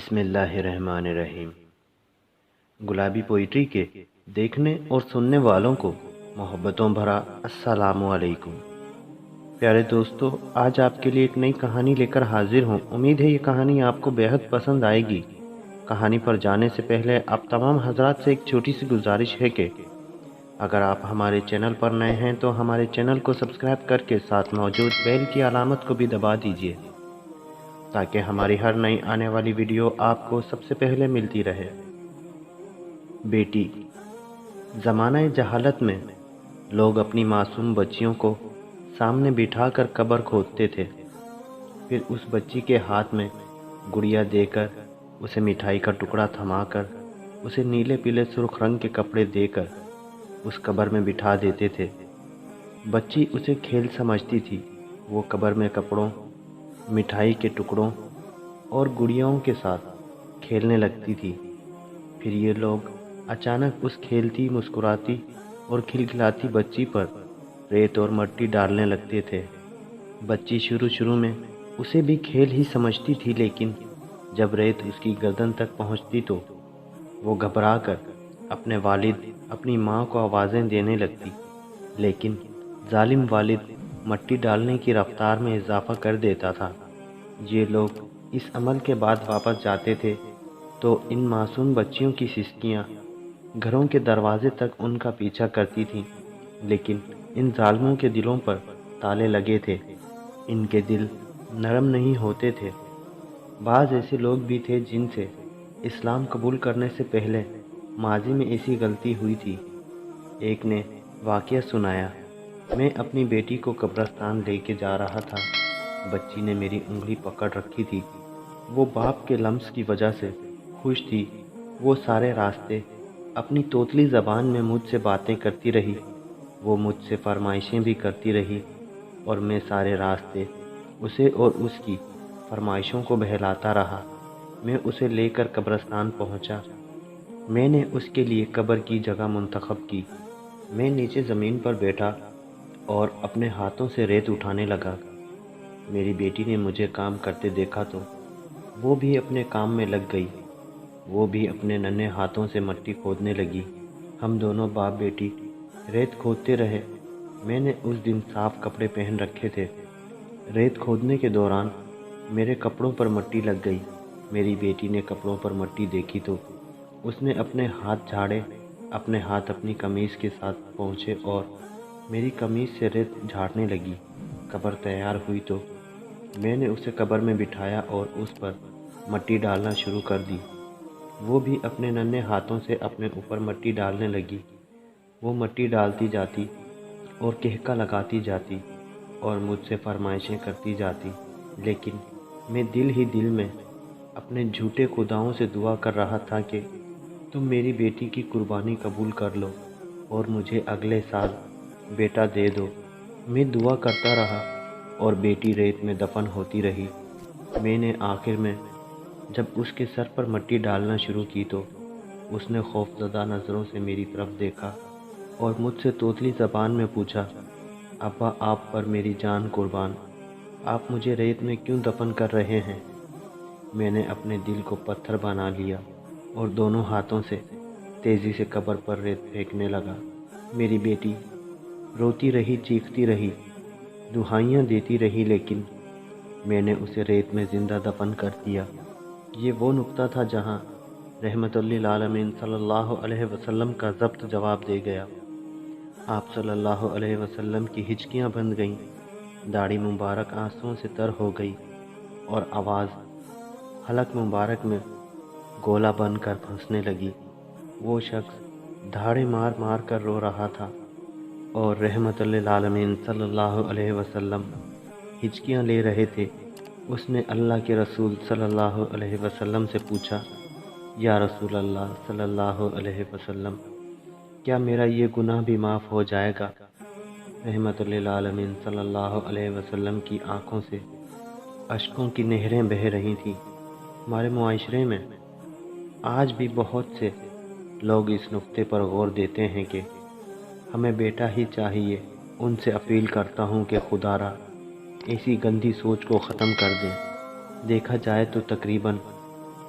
بسم اللہ الرحمن الرحیم۔ گلابی پوئٹری کے دیکھنے اور سننے والوں کو محبتوں بھرا السلام علیکم۔ پیارے دوستو، آج آپ کے لیے ایک نئی کہانی لے کر حاضر ہوں۔ امید ہے یہ کہانی آپ کو بےحد پسند آئے گی۔ کہانی پر جانے سے پہلے آپ تمام حضرات سے ایک چھوٹی سی گزارش ہے کہ اگر آپ ہمارے چینل پر نئے ہیں تو ہمارے چینل کو سبسکرائب کر کے ساتھ موجود بیل کی علامت کو بھی دبا دیجیے تاکہ ہماری ہر نئی آنے والی ویڈیو آپ کو سب سے پہلے ملتی رہے۔ بیٹی۔ زمانہ جہالت میں لوگ اپنی معصوم بچیوں کو سامنے بٹھا کر قبر کھودتے تھے، پھر اس بچی کے ہاتھ میں گڑیا دے کر، اسے مٹھائی کا ٹکڑا تھما کر، اسے نیلے پیلے سرخ رنگ کے کپڑے دے کر اس قبر میں بٹھا دیتے تھے۔ بچی اسے کھیل سمجھتی تھی، وہ قبر میں کپڑوں، مٹھائی کے ٹکڑوں اور گڑیاؤں کے ساتھ کھیلنے لگتی تھی۔ پھر یہ لوگ اچانک اس کھیلتی، مسکراتی اور کھلکھلاتی بچی پر ریت اور مٹی ڈالنے لگتے تھے۔ بچی شروع میں اسے بھی کھیل ہی سمجھتی تھی، لیکن جب ریت اس کی گردن تک پہنچتی تو وہ گھبرا کر اپنے والد، اپنی ماں کو آوازیں دینے لگتی، لیکن ظالم والد مٹی ڈالنے کی رفتار میں اضافہ کر دیتا تھا۔ یہ لوگ اس عمل کے بعد واپس جاتے تھے تو ان معصوم بچیوں کی سسکیاں گھروں کے دروازے تک ان کا پیچھا کرتی تھیں، لیکن ان ظالموں کے دلوں پر تالے لگے تھے، ان کے دل نرم نہیں ہوتے تھے۔ بعض ایسے لوگ بھی تھے جن سے اسلام قبول کرنے سے پہلے ماضی میں ایسی غلطی ہوئی تھی۔ ایک نے واقعہ سنایا، میں اپنی بیٹی کو قبرستان لے کے جا رہا تھا، بچی نے میری انگلی پکڑ رکھی تھی، وہ باپ کے لمس کی وجہ سے خوش تھی، وہ سارے راستے اپنی توتلی زبان میں مجھ سے باتیں کرتی رہی، وہ مجھ سے فرمائشیں بھی کرتی رہی اور میں سارے راستے اسے اور اس کی فرمائشوں کو بہلاتا رہا۔ میں اسے لے کر قبرستان پہنچا، میں نے اس کے لیے قبر کی جگہ منتخب کی، میں نیچے زمین پر بیٹھا اور اپنے ہاتھوں سے ریت اٹھانے لگا۔ میری بیٹی نے مجھے کام کرتے دیکھا تو وہ بھی اپنے کام میں لگ گئی، وہ بھی اپنے ننھے ہاتھوں سے مٹی کھودنے لگی۔ ہم دونوں باپ بیٹی ریت کھودتے رہے۔ میں نے اس دن صاف کپڑے پہن رکھے تھے۔ ریت کھودنے کے دوران میرے کپڑوں پر مٹی لگ گئی۔ میری بیٹی نے کپڑوں پر مٹی دیکھی تو اس نے اپنے ہاتھ جھاڑے، اپنے ہاتھ اپنی قمیض کے ساتھ پہنچے اور میری قمیض سے ریت جھاڑنے لگی۔ قبر تیار ہوئی تو میں نے اسے قبر میں بٹھایا اور اس پر مٹی ڈالنا شروع کر دی۔ وہ بھی اپنے ننھے ہاتھوں سے اپنے اوپر مٹی ڈالنے لگی۔ وہ مٹی ڈالتی جاتی اور کہکا لگاتی جاتی اور مجھ سے فرمائشیں کرتی جاتی، لیکن میں دل ہی دل میں اپنے جھوٹے خداؤں سے دعا کر رہا تھا کہ تم میری بیٹی کی قربانی قبول کر لو اور مجھے اگلے سال بیٹا دے دو۔ میں دعا کرتا رہا اور بیٹی ریت میں دفن ہوتی رہی۔ میں نے آخر میں جب اس کے سر پر مٹی ڈالنا شروع کی تو اس نے خوفزدہ نظروں سے میری طرف دیکھا اور مجھ سے توتلی زبان میں پوچھا، ابا آپ پر میری جان قربان، آپ مجھے ریت میں کیوں دفن کر رہے ہیں؟ میں نے اپنے دل کو پتھر بنا لیا اور دونوں ہاتھوں سے تیزی سے قبر پر ریت پھینکنے لگا۔ میری بیٹی روتی رہی، چیختی رہی، دہائیاں دیتی رہی، لیکن میں نے اسے ریت میں زندہ دفن کر دیا۔ یہ وہ نقطہ تھا جہاں رحمت للعالمین صلی اللہ علیہ وسلم کا ضبط جواب دے گیا۔ آپ صلی اللہ علیہ وسلم کی ہچکیاں بند گئیں، داڑھی مبارک آنسوؤں سے تر ہو گئی اور آواز حلق مبارک میں گولا بن کر پھنسنے لگی۔ وہ شخص دھاڑے مار مار کر رو رہا تھا اور رحمت للعالمین صلی اللہ علیہ وسلم ہچکیاں لے رہے تھے۔ اس نے اللہ کے رسول صلی اللہ علیہ وسلم سے پوچھا، یا رسول اللہ صلی اللہ علیہ وسلم، کیا میرا یہ گناہ بھی معاف ہو جائے گا؟ رحمت للعالمین صلی اللہ علیہ وسلم کی آنکھوں سے اشکوں کی نہریں بہہ رہی تھیں۔ ہمارے معاشرے میں آج بھی بہت سے لوگ اس نقطے پر غور دیتے ہیں کہ ہمیں بیٹا ہی چاہیے۔ ان سے اپیل کرتا ہوں کہ خدا را ایسی گندی سوچ کو ختم کر دیں۔ دیکھا جائے تو تقریباً